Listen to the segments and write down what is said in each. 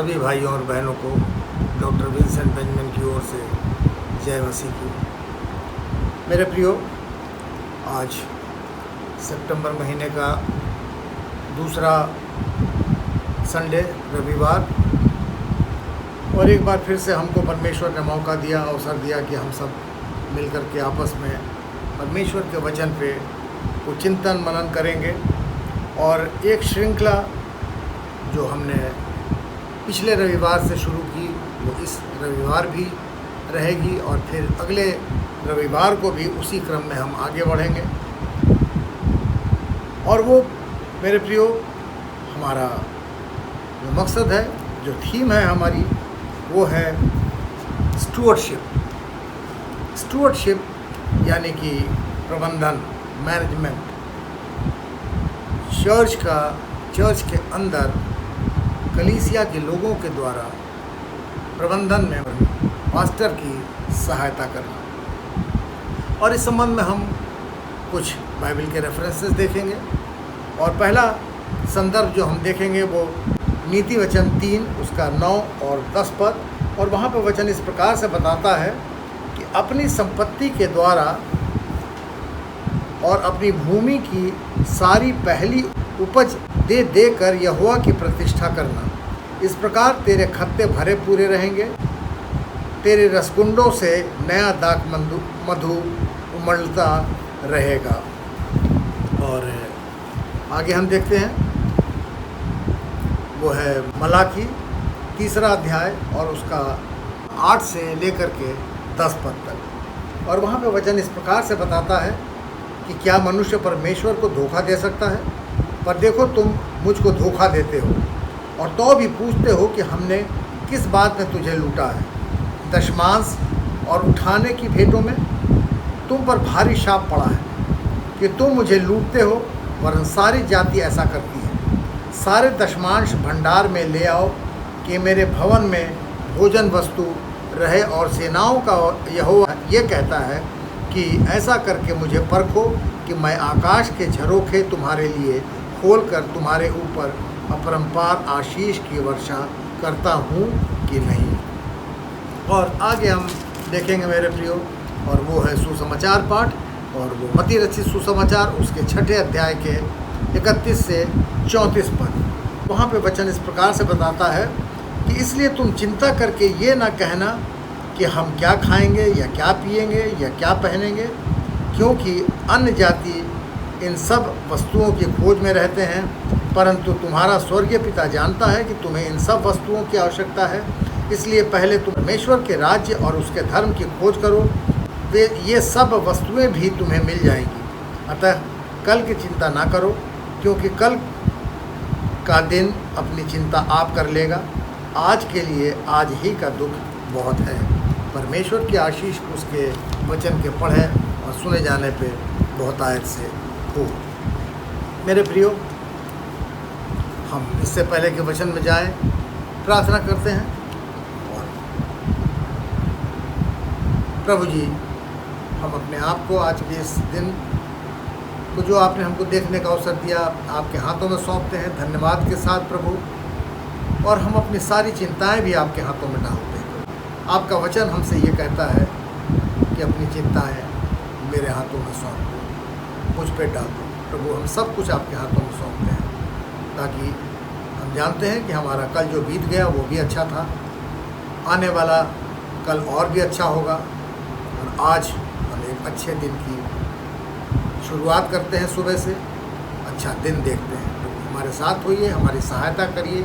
सभी भाइयों और बहनों को डॉक्टर विंसेंट बेंजामिन की ओर से जय मसीह की। मेरे प्रियो, आज सितंबर महीने का दूसरा संडे रविवार, और एक बार फिर से हमको परमेश्वर ने मौका दिया, अवसर दिया कि हम सब मिलकर के आपस में परमेश्वर के वचन पे कुछ चिंतन मनन करेंगे। और एक श्रृंखला जो हमने पिछले रविवार से शुरू की वो इस रविवार भी रहेगी, और फिर अगले रविवार को भी उसी क्रम में हम आगे बढ़ेंगे। और वो मेरे प्रियो, हमारा जो मकसद है, जो थीम है हमारी, वो है स्टूवर्डशिप यानी कि प्रबंधन, मैनेजमेंट। चर्च के अंदर कलीसिया के लोगों के द्वारा प्रबंधन में पास्टर की सहायता करना। और इस संबंध में हम कुछ बाइबल के रेफरेंसेस देखेंगे। और पहला संदर्भ जो हम देखेंगे वो नीति वचन 3 उसका 9 और 10 पद। और वहाँ पर वचन इस प्रकार से बताता है कि अपनी संपत्ति के द्वारा और अपनी भूमि की सारी पहली उपज दे देकर यहोवा की प्रतिष्ठा करना। इस प्रकार तेरे खत्ते भरे पूरे रहेंगे, तेरे रसकुंडों से नया दाख मधु उमड़ता रहेगा। और आगे हम देखते हैं, वो है मलाकी 3 अध्याय और उसका 8 से लेकर के 10 पद तक। और वहाँ पे वचन इस प्रकार से बताता है कि क्या मनुष्य परमेश्वर को धोखा दे सकता है? पर देखो, तुम मुझको धोखा देते हो और तो भी पूछते हो कि हमने किस बात में तुझे लूटा है। दशमांश और उठाने की भेंटों में तुम पर भारी शाप पड़ा है कि तुम मुझे लूटते हो, वरन सारी जाति ऐसा करती है। सारे दशमांश भंडार में ले आओ कि मेरे भवन में भोजन वस्तु रहे। और सेनाओं का यहोवा ये कहता है कि ऐसा करके मुझे परखो कि मैं आकाश के झरोखे तुम्हारे लिए खोलकर तुम्हारे ऊपर अपरंपार आशीष की वर्षा करता हूँ कि नहीं। और आगे हम देखेंगे मेरे प्रियो, और वो है सुसमाचार पाठ, और वो मत्ती रचित सुसमाचार उसके 6 अध्याय के 31 से 34 पद। वहाँ पे वचन इस प्रकार से बताता है कि इसलिए तुम चिंता करके ये ना कहना कि हम क्या खाएंगे या क्या पिएंगे या क्या पहनेंगे, क्योंकि अन्य जाति इन सब वस्तुओं की खोज में रहते हैं। परंतु तुम्हारा स्वर्गीय पिता जानता है कि तुम्हें इन सब वस्तुओं की आवश्यकता है। इसलिए पहले तुम परमेश्वर के राज्य और उसके धर्म की खोज करो, वे ये सब वस्तुएं भी तुम्हें मिल जाएंगी। अतः कल की चिंता ना करो, क्योंकि कल का दिन अपनी चिंता आप कर लेगा। आज के लिए आज ही का दुख बहुत है। परमेश्वर की आशीष उसके वचन के पढ़े और सुने जाने पे बहुत आयत से हो। मेरे प्रियो, हम इससे पहले के वचन में जाएं, प्रार्थना करते हैं। और प्रभु जी, हम अपने आप को आज के इस दिन को जो आपने हमको देखने का अवसर दिया, आपके हाथों में सौंपते हैं धन्यवाद के साथ प्रभु। और हम अपनी सारी चिंताएं भी आपके हाथों में डालते हैं। आपका वचन हमसे ये कहता है कि अपनी चिंताएं मेरे हाथों में सौंप दो, मुझ पे डाल दो। प्रभु, हम सब कुछ आपके हाथों में सौंपते हैं, ताकि हम जानते हैं कि हमारा कल जो बीत गया वो भी अच्छा था, आने वाला कल और भी अच्छा होगा। और आज हम एक अच्छे दिन की शुरुआत करते हैं, सुबह से अच्छा दिन देखते हैं। प्रभु, हमारे साथ होइए, हमारी सहायता करिए,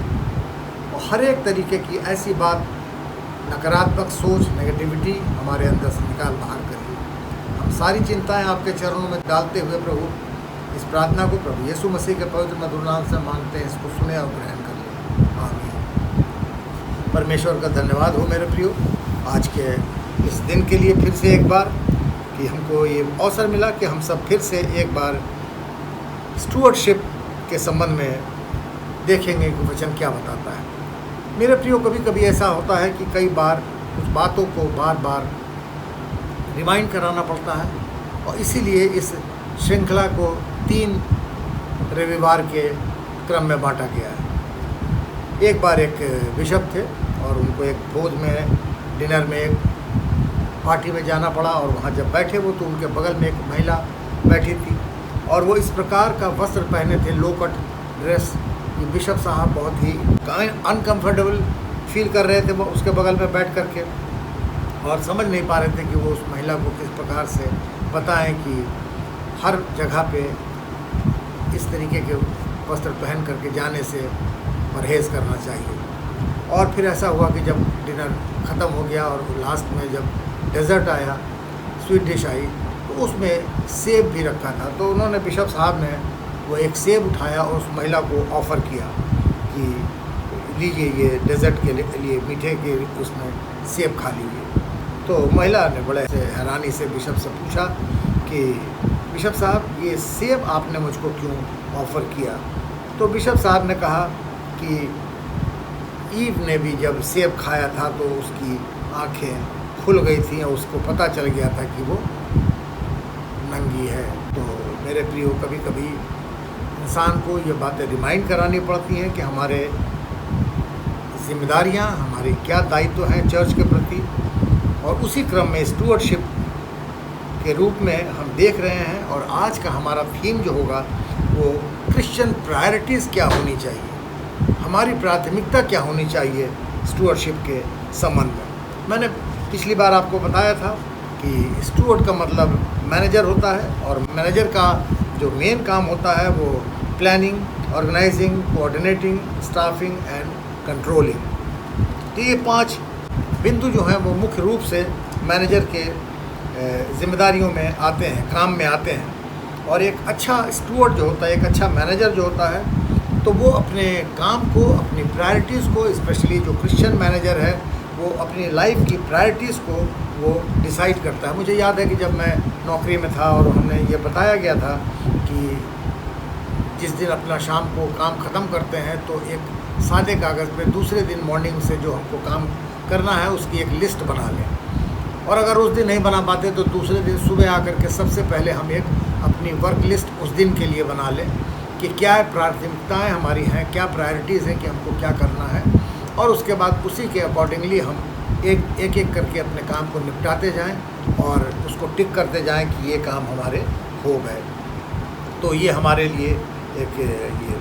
और हर एक तरीके की ऐसी बात, नकारात्मक सोच, नेगेटिविटी हमारे अंदर से निकाल बाहर करिए। हम सारी चिंताएं आपके चरणों में डालते हुए प्रभु इस प्रार्थना को प्रभु यीशु मसीह के पवित्र मधुर नाम से मांगते हैं, इसको सुने और ग्रहण कर लें। आमीन। परमेश्वर का धन्यवाद हो मेरे प्रियो, आज के इस दिन के लिए फिर से एक बार कि हमको ये अवसर मिला कि हम सब फिर से एक बार स्टूवर्डशिप के संबंध में देखेंगे कि वचन क्या बताता है। मेरे प्रियो, कभी कभी ऐसा होता है कि कई बार कुछ बातों को बार बार रिमाइंड कराना पड़ता है, और इसीलिए इस श्रृंखला को 3 रविवार के क्रम में बांटा गया है। एक बार एक बिशप थे और उनको एक भोज में डिनर में एक पार्टी में जाना पड़ा, और वहाँ जब बैठे वो तो उनके बगल में एक महिला बैठी थी और वो इस प्रकार का वस्त्र पहने थे, लो कट ड्रेस, कि बिशप साहब बहुत ही अनकम्फर्टेबल फील कर रहे थे वो उसके बगल में बैठ कर के, और समझ नहीं पा रहे थे कि वो उस महिला को किस प्रकार से बताएं कि हर जगह पे इस तरीके के वस्त्र पहन करके जाने से परहेज़ करना चाहिए। और फिर ऐसा हुआ कि जब डिनर ख़त्म हो गया और लास्ट में जब डेज़र्ट आया, स्वीट डिश आई, तो उसमें सेब भी रखा था। तो उन्होंने बिशप साहब ने वो एक सेब उठाया और उस महिला को ऑफ़र किया कि लीजिए ये डेज़र्ट के लिए मीठे के उसमें सेब खा लीजिए। तो महिला ने बड़े से हैरानी से बिशप से पूछा कि बिशप साहब ये सेब आपने मुझको क्यों ऑफ़र किया? तो बिशप साहब ने कहा कि ईव ने भी जब सेब खाया था तो उसकी आंखें खुल गई थी और उसको पता चल गया था कि वो नंगी है। तो मेरे प्रियो, कभी कभी इंसान को ये बातें रिमाइंड करानी पड़ती हैं कि हमारे जिम्मेदारियां, हमारे क्या दायित्व हैं चर्च के प्रति, और उसी क्रम में स्टुअर्डशिप के रूप में हम देख रहे हैं। और आज का हमारा थीम जो होगा वो क्रिश्चियन प्रायोरिटीज़ क्या होनी चाहिए, हमारी प्राथमिकता क्या होनी चाहिए स्टुअर्डशिप के संबंध में। मैंने पिछली बार आपको बताया था कि स्टुअर्ड का मतलब मैनेजर होता है, और मैनेजर का जो मेन काम होता है वो planning, organising, coordinating, staffing and controlling. तो ये 5 बिंदु जो हैं वो मुख्य रूप से मैनेजर के जिम्मेदारियों में आते हैं, काम में आते हैं। और एक अच्छा स्टुअर्ड जो होता है, एक अच्छा मैनेजर जो होता है, तो वो अपने काम को, अपनी प्रायोरिटीज़ को, स्पेशली जो क्रिश्चियन मैनेजर है वो अपनी लाइफ की प्रायोरिटीज़ को वो डिसाइड करता है। मुझे याद है कि जब मैं नौकरी में था और हमने ये बताया गया था कि जिस दिन अपना शाम को काम ख़त्म करते हैं तो एक सादे कागज़ पे दूसरे दिन मॉर्निंग से जो हमको काम करना है उसकी एक लिस्ट बना लें, और अगर उस दिन नहीं बना पाते तो दूसरे दिन सुबह आकर के सबसे पहले हम एक अपनी वर्क लिस्ट उस दिन के लिए बना लें कि क्या प्राथमिकताएं हमारी हैं, क्या प्रायोरिटीज़ हैं कि हमको क्या करना है, और उसके बाद उसी के अकॉर्डिंगली हम एक एक करके अपने काम को निपटाते जाएं और उसको टिक करते जाएं कि ये काम हमारे हो गए। तो ये हमारे लिए एक ये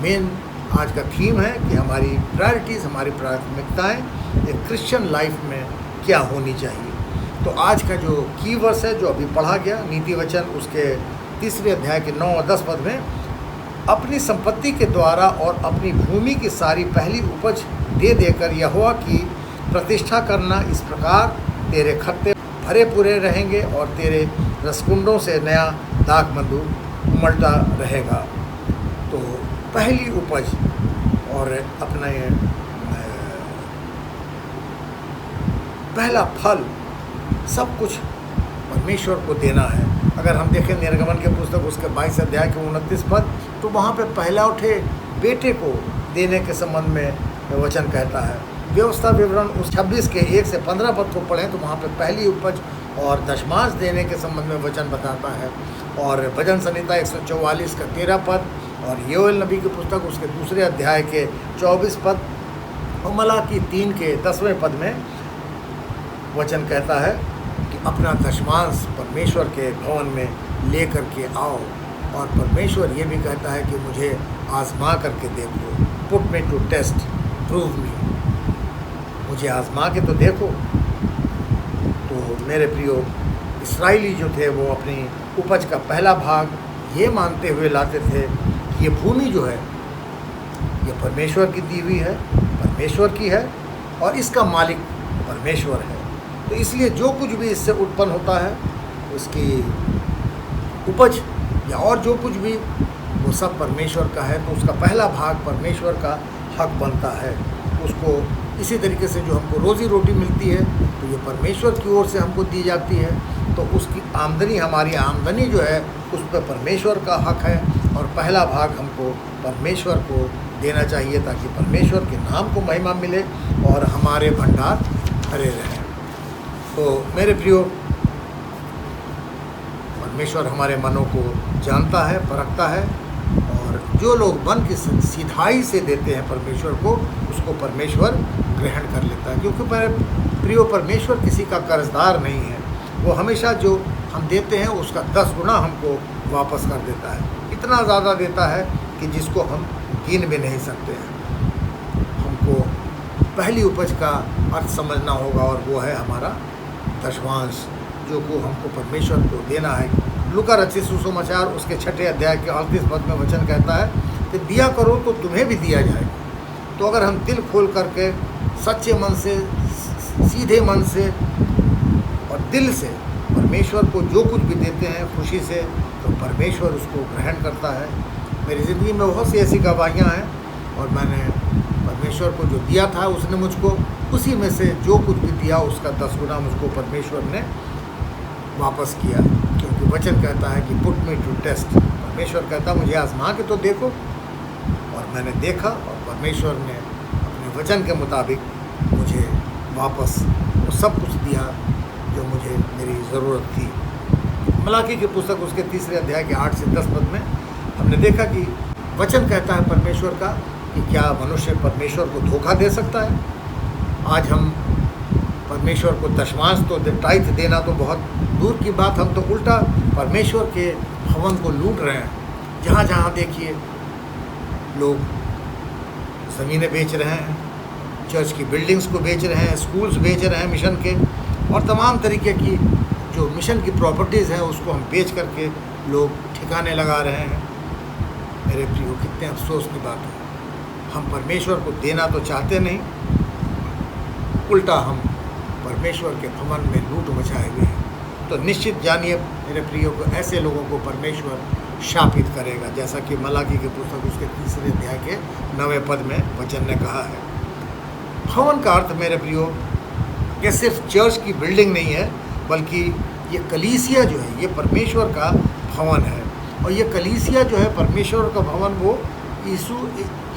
मेन आज का थीम है कि हमारी प्रायोरिटीज़, हमारी प्राथमिकताएं एक क्रिश्चियन लाइफ में क्या होनी चाहिए। तो आज का जो की वर्स है जो अभी पढ़ा गया, नीति वचन उसके 3 अध्याय के 9 और 10 पद में, अपनी संपत्ति के द्वारा और अपनी भूमि की सारी पहली उपज दे देकर यहोवा की प्रतिष्ठा करना, इस प्रकार तेरे खत्ते भरे पूरे रहेंगे और तेरे रसकुंडों से नया दाखमधु उमड़ता रहेगा। तो पहली उपज और अपना पहला फल सब कुछ परमेश्वर को देना है। अगर हम देखें निर्गमन के पुस्तक उसके 22 अध्याय के 29 पद, तो वहाँ पे पहला उठे बेटे को देने के संबंध में वचन कहता है। व्यवस्था विवरण उस 26 के 1 से 15 पद को पढ़ें तो वहाँ पे पहली उपज और दशमांश देने के संबंध में वचन बताता है। और भजन संहिता 144 का 13 पद और योएल नबी की पुस्तक उसके 2 अध्याय के 24 पद और मलाकी 3 के 10वें पद में वचन कहता है कि अपना दशमांश परमेश्वर के भवन में ले करके आओ। और परमेश्वर ये भी कहता है कि मुझे आजमा करके देखो, put me to test, prove me, मुझे आजमा के तो देखो। तो मेरे प्रियो, इस्राएली जो थे वो अपनी उपज का पहला भाग ये मानते हुए लाते थे कि ये भूमि जो है ये परमेश्वर की दी हुई है, परमेश्वर की है और इसका मालिक परमेश्वर है। तो इसलिए जो कुछ भी इससे उत्पन्न होता है उसकी उपज या और जो कुछ भी वो सब परमेश्वर का है। तो उसका पहला भाग परमेश्वर का हक बनता है। उसको इसी तरीके से जो हमको रोज़ी रोटी मिलती है तो ये परमेश्वर की ओर से हमको दी जाती है। तो उसकी आमदनी, हमारी आमदनी जो है उस पर परमेश्वर का हक है और पहला भाग हमको परमेश्वर को देना चाहिए ताकि परमेश्वर के नाम को महिमा मिले और हमारे भंडार भरे रहें। तो मेरे प्रियो, परमेश्वर हमारे मनों को जानता है, परखता है और जो लोग मन की सीधाई से देते हैं परमेश्वर को, उसको परमेश्वर ग्रहण कर लेता है। क्योंकि प्रियो, परमेश्वर किसी का कर्जदार नहीं है। वो हमेशा जो हम देते हैं उसका 10 गुना हमको वापस कर देता है। इतना ज़्यादा देता है कि जिसको हम गिन भी नहीं सकते हैं। हमको पहली उपज का अर्थ समझना होगा, और वो है हमारा दशमांश, जो को हमको परमेश्वर को देना है। लूका रचित सुसमाचार उसके 6 अध्याय के 38 पद में वचन कहता है कि दिया करो तो तुम्हें भी दिया जाएगा। तो अगर हम दिल खोल करके सच्चे मन से, सीधे मन से और दिल से परमेश्वर को जो कुछ भी देते हैं खुशी से, तो परमेश्वर उसको ग्रहण करता है। मेरी ज़िंदगी में बहुत सी ऐसी गवाहियाँ हैं, और मैंने परमेश्वर को जो दिया था उसने मुझको उसी में से जो कुछ भी दिया उसका 10 गुना मुझको परमेश्वर ने वापस किया। क्योंकि वचन कहता है कि पुट मी टू टेस्ट। परमेश्वर कहता मुझे आजमा के तो देखो, और मैंने देखा, और परमेश्वर ने अपने वचन के मुताबिक मुझे वापस वो सब कुछ दिया जो मुझे मेरी ज़रूरत थी। मलाकी की पुस्तक उसके 3 अध्याय के 8 से 10 पद में हमने देखा कि वचन कहता है परमेश्वर का कि क्या मनुष्य परमेश्वर को धोखा दे सकता है। आज हम परमेश्वर को दशमांश तो टाइथ देना तो बहुत दूर की बात, हम तो उल्टा परमेश्वर के भवन को लूट रहे हैं। जहाँ जहाँ देखिए लोग ज़मीनें बेच रहे हैं, चर्च की बिल्डिंग्स को बेच रहे हैं, स्कूल्स बेच रहे हैं मिशन के, और तमाम तरीके की जो मिशन की प्रॉपर्टीज़ हैं उसको हम बेच करके लोग ठिकाने लगा रहे हैं। मेरे प्रियो, कितने अफसोस की बात है। हम परमेश्वर को देना तो चाहते नहीं, उल्टा हम परमेश्वर के भवन में लूट मचाए हुए हैं। तो निश्चित जानिए मेरे प्रियो को, ऐसे लोगों को परमेश्वर शापित करेगा, जैसा कि मलाकी की पुस्तक उसके 3 अध्याय के 9वें पद में वचन ने कहा है। भवन का अर्थ मेरे प्रियो ये सिर्फ चर्च की बिल्डिंग नहीं है, बल्कि ये कलीसिया जो है ये परमेश्वर का भवन है। और ये कलीसिया जो है परमेश्वर का भवन, वो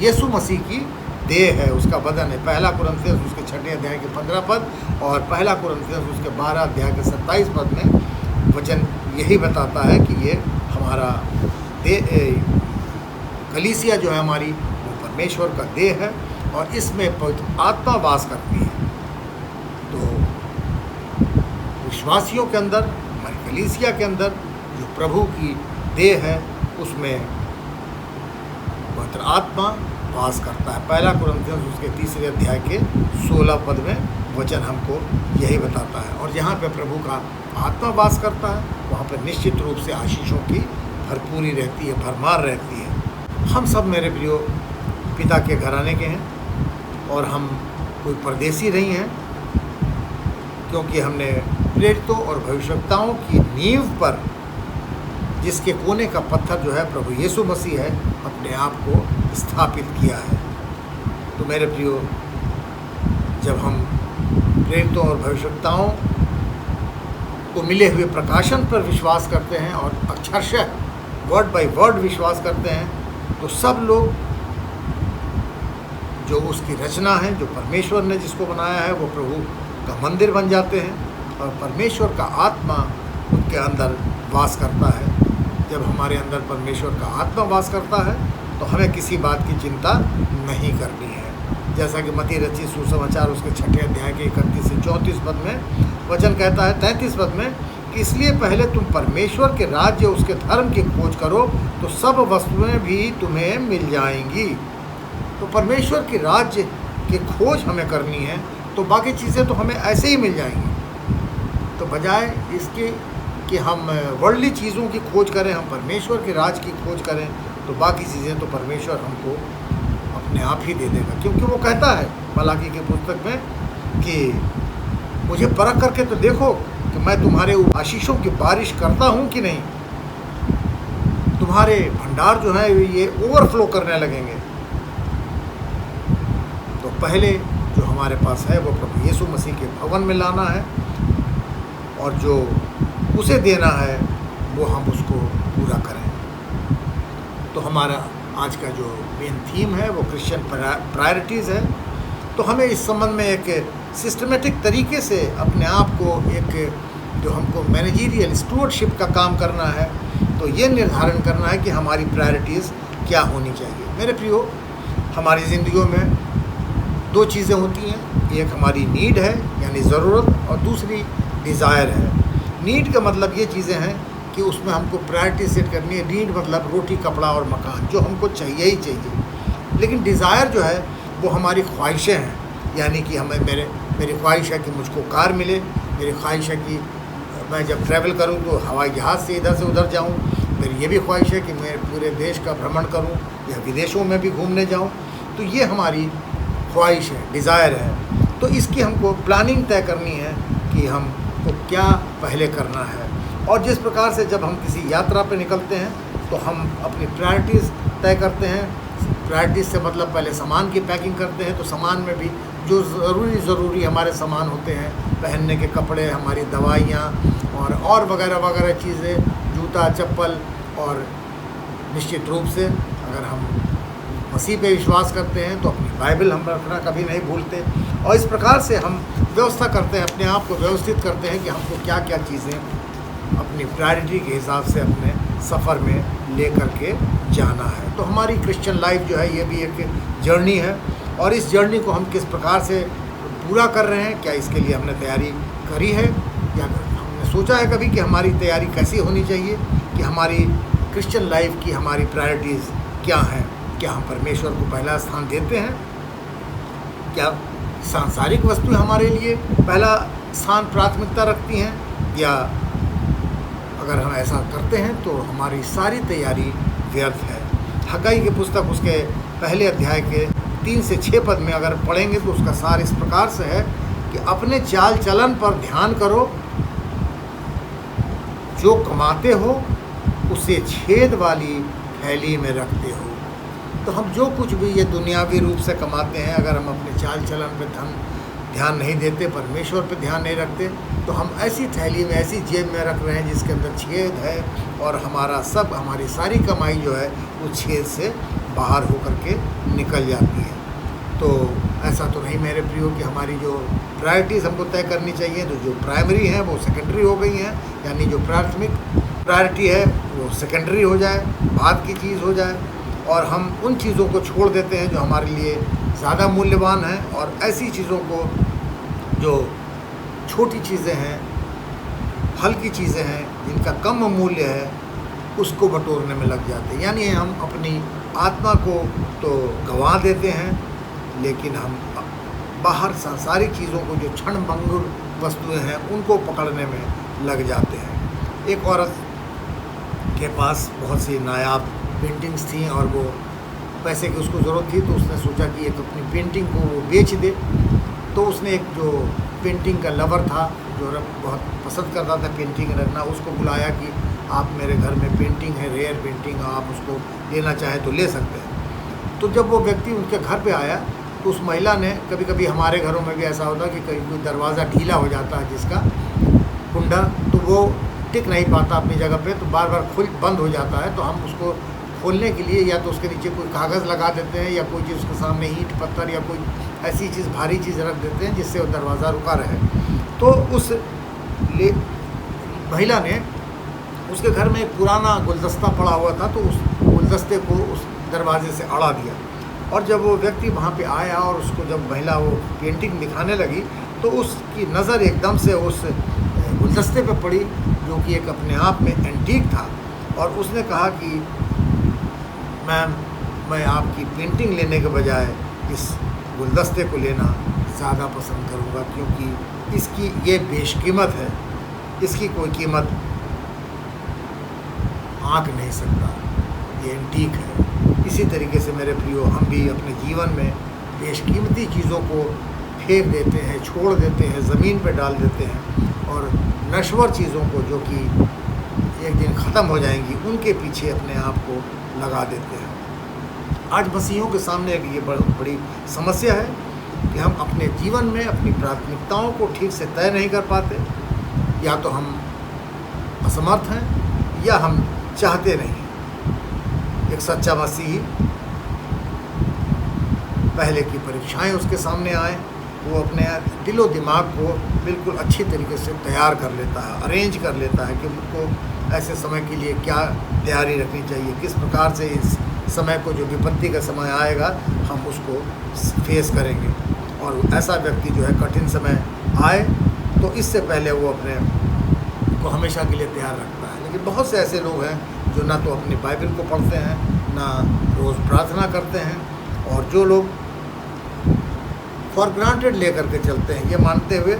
यीशु मसीह की देह है, उसका बदन है। 1 कुरिन्थियस उसके 6 अध्याय के 15 पद और 1 कुरिन्थियस उसके 12 अध्याय के 27 पद में वचन यही बताता है कि ये हमारा कलीसिया जो है हमारी, वो परमेश्वर का देह है, और इसमें पवित्र आत्मा वास करती है। तो विश्वासियों के अंदर, हमारी कलीसिया के अंदर जो प्रभु की देह है, उसमें पवित्र आत्मा वास करता है। 1 कुरिन्थियस उसके 3 अध्याय के 16 पद में वचन हमको यही बताता है। और जहाँ पे प्रभु का आत्मा वास करता है, वहाँ पर निश्चित रूप से आशीषों की भरपूरी रहती है, भरमार रहती है। हम सब मेरे प्रियो पिता के घराने के हैं, और हम कोई परदेसी नहीं हैं, क्योंकि हमने प्रेरितों और भविष्यवक्ताओं की नींव पर, जिसके कोने का पत्थर जो है प्रभु यीशु मसीह है, अपने आप को स्थापित किया है। तो मेरे प्रियो, जब हम प्रेरितों और भविष्यवक्ताओं को मिले हुए प्रकाशन पर विश्वास करते हैं और अक्षरशः वर्ड बाय वर्ड विश्वास करते हैं, तो सब लोग जो उसकी रचना है, जो परमेश्वर ने जिसको बनाया है, वो प्रभु का मंदिर बन जाते हैं, और परमेश्वर का आत्मा उनके अंदर वास करता है। जब हमारे अंदर परमेश्वर का आत्मा वास करता है, तो हमें किसी बात की चिंता नहीं करनी है। जैसा कि मत्ती रचित सुसमाचार उसके 6 अध्याय के 31 से 34 पद में वचन कहता है, 33 पद में, कि इसलिए पहले तुम परमेश्वर के राज्य, उसके धर्म की खोज करो, तो सब वस्तुएं भी तुम्हें मिल जाएंगी। तो परमेश्वर के राज्य की खोज हमें करनी है, तो बाकी चीज़ें तो हमें ऐसे ही मिल जाएंगी। तो बजाय इसके कि हम वर्ल्डली चीज़ों की खोज करें, हम परमेश्वर के राज की खोज करें, तो बाकी चीज़ें तो परमेश्वर हमको अपने आप ही दे देगा। क्योंकि वो कहता है मलाकी की पुस्तक में कि मुझे परख करके तो देखो कि मैं तुम्हारे आशीषों की बारिश करता हूँ कि नहीं। तुम्हारे भंडार जो है ये ओवरफ्लो करने लगेंगे। तो पहले जो हमारे पास है वो प्रभु यीशु मसीह के भवन में लाना है, और जो उसे देना है वो हम उसको पूरा करें। तो हमारा आज का जो मेन थीम है वो क्रिश्चियन प्रायोरिटीज़ है। तो हमें इस संबंध में एक सिस्टमेटिक तरीके से अपने आप को, एक जो हमको मैनेजरियल स्टूवर्डशिप का काम करना है, तो ये निर्धारण करना है कि हमारी प्रायोरिटीज़ क्या होनी चाहिए। मेरे प्रियो, हमारी ज़िंदगियों में दो चीज़ें होती हैं, एक हमारी नीड है यानी ज़रूरत, और दूसरी डिज़ायर है। नीड का मतलब ये चीज़ें हैं कि उसमें हमको प्रायोरिटी सेट करनी है। नीड मतलब रोटी, कपड़ा और मकान, जो हमको चाहिए ही चाहिए। लेकिन डिज़ायर जो है वो हमारी ख्वाहिशें हैं, यानी कि हमें मेरी ख्वाहिश है कि मुझको कार मिले, मेरी ख्वाहिश है कि मैं जब ट्रैवल करूं तो हवाई जहाज़ से इधर से उधर जाऊं, मेरी ये भी ख्वाहिश है कि मैं पूरे देश का भ्रमण करूं या विदेशों में भी घूमने जाऊं। तो ये हमारी ख्वाहिश है, डिज़ायर है। तो इसकी हमको प्लानिंग तय करनी है कि हमको क्या पहले करना है। और जिस प्रकार से जब हम किसी यात्रा पर निकलते हैं तो हम अपनी प्रायोरिटीज़ तय करते हैं। प्रायोरिटीज़ से मतलब पहले सामान की पैकिंग करते हैं, तो सामान में भी जो ज़रूरी हमारे सामान होते हैं, पहनने के कपड़े, हमारी दवाइयाँ और वगैरह वगैरह चीज़ें, जूता, चप्पल, और निश्चित रूप से अगर हम मसीह पे विश्वास करते हैं तो अपनी बाइबल हम रखना कभी नहीं भूलते। और इस प्रकार से हम व्यवस्था करते हैं, अपने आप को व्यवस्थित करते हैं कि हमको क्या क्या चीज़ें अपनी प्रायोरिटी के हिसाब से अपने सफ़र में ले कर के जाना है। तो हमारी क्रिश्चियन लाइफ जो है ये भी एक जर्नी है, और इस जर्नी को हम किस प्रकार से पूरा कर रहे हैं, क्या इसके लिए हमने तैयारी करी है, या हमने सोचा है कभी कि हमारी तैयारी कैसी होनी चाहिए, कि हमारी क्रिश्चियन लाइफ की हमारी प्रायोरिटीज़ क्या हैं। क्या हम परमेश्वर को पहला स्थान देते हैं? क्या सांसारिक वस्तुएं हमारे लिए पहला स्थान प्राथमिकता रखती हैं, या अगर हम ऐसा करते हैं तो हमारी सारी तैयारी व्यर्थ है। हग्गाई की पुस्तक उसके पहले अध्याय के 3 से 6 पद में अगर पढ़ेंगे तो उसका सार इस प्रकार से है कि अपने चाल चलन पर ध्यान करो, जो कमाते हो उसे छेद वाली थैली में रखते हो। तो हम जो कुछ भी ये दुनियावी रूप से कमाते हैं, अगर हम अपने चाल चलन पर ध्यान नहीं देते, परमेश्वर पे ध्यान नहीं रखते, तो हम ऐसी थैली में, ऐसी जेब में रख रहे हैं जिसके अंदर छेद है, और हमारी सारी कमाई जो है वो छेद से बाहर होकर के निकल जाती है। तो ऐसा तो नहीं मेरे प्रियो कि हमारी जो प्रायोरिटीज़ हमको तय करनी चाहिए, तो जो प्राइमरी हैं वो सेकेंडरी हो गई हैं, यानी जो प्राथमिक प्रायोरिटी है वो सेकेंडरी हो जाए, बाद की चीज़ हो जाए, और हम उन चीज़ों को छोड़ देते हैं जो हमारे लिए ज़्यादा मूल्यवान हैं, और ऐसी चीज़ों को जो छोटी चीज़ें हैं, हल्की चीज़ें हैं, जिनका कम मूल्य है, उसको बटोरने में लग जाते हैं। यानी हम अपनी आत्मा को तो गंवा देते हैं, लेकिन हम बाहर सांसारिक चीज़ों को, जो क्षणभंगुर वस्तुएं हैं, उनको पकड़ने में लग जाते हैं। एक औरत के पास बहुत सी नायाब पेंटिंग्स थी, और वो पैसे की उसको ज़रूरत थी, तो उसने सोचा कि एक अपनी पेंटिंग को वो बेच दे। तो उसने एक जो पेंटिंग का लवर था, जो बहुत पसंद करता था पेंटिंग रखना, उसको बुलाया कि आप मेरे घर में पेंटिंग है, रेयर पेंटिंग, आप उसको लेना चाहें तो ले सकते हैं। तो जब वो व्यक्ति उनके घर पे आया तो उस महिला ने, कभी कभी हमारे घरों में भी ऐसा होता है कि कहीं कोई दरवाज़ा ढीला हो जाता है जिसका कुंडा, तो वो टिक नहीं पाता अपनी जगह पे, तो बार बार बंद हो जाता है। तो हम उसको खोलने के लिए या तो उसके नीचे कोई कागज़ लगा देते हैं, या कोई चीज़ उसके सामने ईंट पत्थर या कोई ऐसी चीज़, भारी चीज़ रख देते हैं जिससे वो दरवाज़ा रुका रहे। तो उस महिला ने, उसके घर में एक पुराना गुलदस्ता पड़ा हुआ था, तो उस गुलदस्ते को उस दरवाजे से अड़ा दिया। और जब वो व्यक्ति वहाँ पे आया और उसको जब महिला वो पेंटिंग दिखाने लगी, तो उसकी नज़र एकदम से उस गुलदस्ते पे पड़ी, जो कि एक अपने आप में एंटीक था। और उसने कहा कि मैम, मैं आपकी पेंटिंग लेने के बजाय इस गुलदस्ते को लेना ज़्यादा पसंद करूँगा, क्योंकि इसकी ये बेशकीमत है, इसकी कोई कीमत आँक नहीं सकता, ये एंटीक है। इसी तरीके से मेरे प्रियो, हम भी अपने जीवन में बेशकीमती चीज़ों को फेंक देते हैं, छोड़ देते हैं, ज़मीन पर डाल देते हैं, और नश्वर चीज़ों को, जो कि एक दिन ख़त्म हो जाएंगी, उनके पीछे अपने आप को लगा देते हैं। आज मसीहियों के सामने एक ये बहुत बड़ी समस्या है कि हम अपने जीवन में अपनी प्राथमिकताओं को ठीक से तय नहीं कर पाते, या तो हम असमर्थ हैं, या हम चाहते नहीं। एक सच्चा मसीही, पहले की परीक्षाएं उसके सामने आए, वो अपने दिलो दिमाग को बिल्कुल अच्छी तरीके से तैयार कर लेता है, अरेंज कर लेता है कि मुझको ऐसे समय के लिए क्या तैयारी रखनी चाहिए, किस प्रकार से इस समय को, जो विपत्ति का समय आएगा, हम उसको फेस करेंगे। और ऐसा व्यक्ति जो है कठिन समय आए तो इससे पहले वो अपने को हमेशा के लिए तैयार रखता है। लेकिन बहुत से ऐसे लोग हैं जो ना तो अपनी बाइबल को पढ़ते हैं, ना रोज़ प्रार्थना करते हैं, और जो लोग फॉर ग्रांटेड लेकर के चलते हैं, ये मानते हुए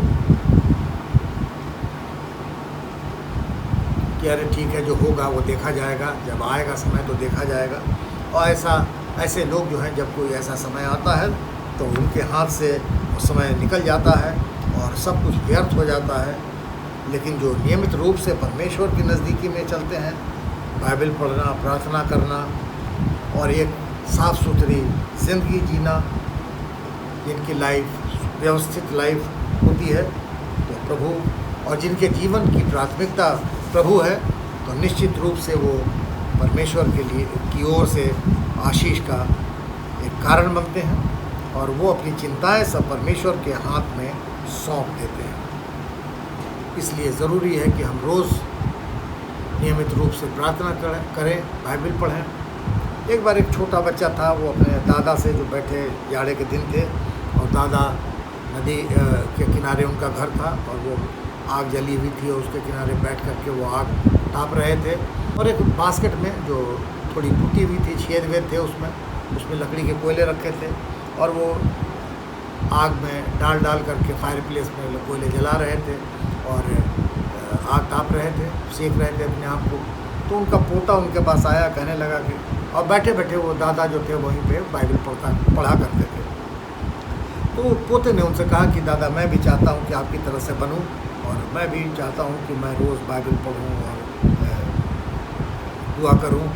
कि अरे ठीक है, जो होगा वो देखा जाएगा, जब आएगा समय तो देखा जाएगा। और ऐसे लोग जो हैं, जब कोई ऐसा समय आता है तो उनके हाथ से वो समय निकल जाता है और सब कुछ व्यर्थ हो जाता है। लेकिन जो नियमित रूप से परमेश्वर की नज़दीकी में चलते हैं, बाइबल पढ़ना, प्रार्थना करना और एक साफ़ सुथरी ज़िंदगी जीना, जिनकी लाइफ व्यवस्थित लाइफ होती है, तो प्रभु, और जिनके जीवन की प्राथमिकता प्रभु है, तो निश्चित रूप से वो परमेश्वर के लिए की ओर से आशीष का एक कारण बनते हैं, और वो अपनी चिंताएं सब परमेश्वर के हाथ में सौंप देते हैं। इसलिए ज़रूरी है कि हम रोज़ नियमित रूप से प्रार्थना करें, बाइबल पढ़ें। एक बार एक छोटा बच्चा था, वो अपने दादा से, जो बैठे जाड़े के दिन थे, और दादा नदी के किनारे उनका घर था, और वो आग जली हुई थी, और उसके किनारे बैठ करके वो आग ताप रहे थे। और एक बास्केट में जो थोड़ी टूटी हुई थी, छेद वेद थे उसमें लकड़ी के कोयले रखे थे, और वो आग में डाल करके फायर प्लेस में कोयले जला रहे थे और आग ताप रहे थे, सेक रहे थे अपने आप को। तो उनका पोता उनके पास आया, कहने लगा कि, और बैठे बैठे वो दादा जो थे वहीं पे बाइबल पढ़ा करते थे। तो पोते ने उनसे कहा कि दादा, मैं भी चाहता हूँ कि आपकी तरह से बनूँ, और मैं भी चाहता हूँ कि मैं रोज़ बाइबल पढ़ूँ और दुआ करूँ।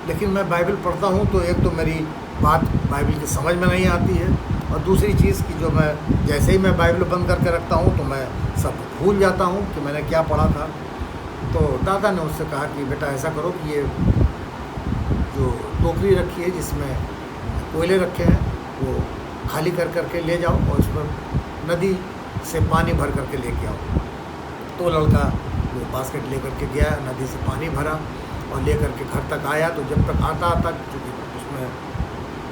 लेकिन मैं बाइबल पढ़ता हूँ तो एक तो मेरी बात बाइबल की समझ में नहीं आती है, और दूसरी चीज़ कि जो मैं जैसे ही मैं बाइबल बंद करके रखता हूँ तो मैं सब भूल जाता हूँ कि मैंने क्या पढ़ा था। तो दादा ने उससे कहा कि बेटा ऐसा करो कि ये जो टोकरी रखी है जिसमें कोयले रखे हैं, वो खाली कर करके ले जाओ, और उसमें नदी से पानी भर करके लेके आओ। तो लड़का वो बास्केट लेकर के गया, नदी से पानी भरा और लेकर के घर तक आया। तो जब तक आता चूँकि उसमें